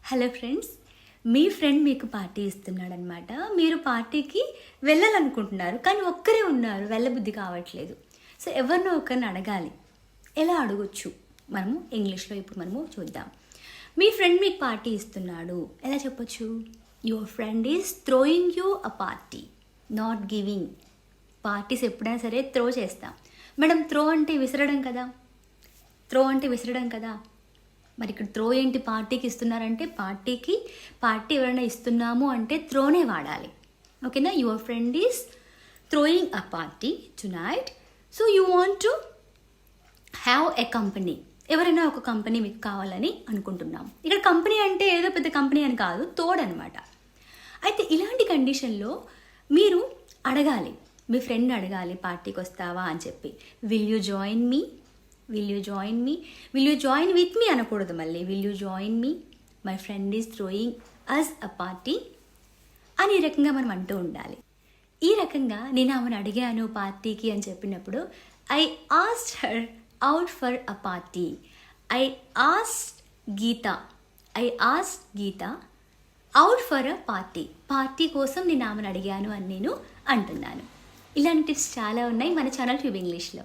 Hello friends, మీ friend మీకు party ఇస్తున్నాడనమాట. మీరు పార్టీకి వెళ్ళాలనుకుంటున్నారు, కానీ ఒక్కరే ఉన్నారు, వెళ్ళబుద్ధి కావట్లేదు. సో ఎవరినో ఒకరిని అడగాలి. ఎలా అడగొచ్చు మనము ఇంగ్లీష్లో ఇప్పుడు మనము చూద్దాం. మీ ఫ్రెండ్ మీకు పార్టీ ఇస్తున్నాడు, ఎలా చెప్పొచ్చు? Your friend is throwing you a party, not giving. Parties ఎప్పుడైనా సరే త్రో చేస్తాం. మేడం, త్రో అంటే విసరడం కదా, త్రో అంటే విసరడం కదా. మరి ఇక్కడ త్రో ఏంటి? పార్టీకి ఇస్తున్నారంటే పార్టీ ఎవరైనా ఇస్తున్నాము అంటే త్రోనే వాడాలి. ఓకేనా? Your friend is throwing a party tonight, so you want to have a company. ఎవరైనా ఒక కంపెనీ మీకు కావాలని అనుకుంటున్నాం. ఇక్కడ కంపెనీ అంటే ఏదో పెద్ద కంపెనీ అని కాదు, తోడనమాట. అయితే ఇలాంటి కండిషన్లో మీరు అడగాలి, మీ ఫ్రెండ్ అడగాలి, పార్టీకి వస్తావా అని చెప్పి. Will you join me, will you join me, will you join with me అనకూడదు. మళ్ళీ will you join me, my friend is throwing us a party అని ఈ రకంగా మనం అంటూ ఉండాలి. ఈ రకంగా నేను ఆమెను అడిగాను పార్టీకి అని చెప్పినప్పుడు, I asked her out for a party. I asked Geeta out for a party కోసం నేను ఆమెను అడిగాను అని నేను అంటున్నాను. ఇలాంటి టిప్స్ చాలా ఉన్నాయి మన ఛానల్ ట్యూబ్ ఇంగ్లీష్లో.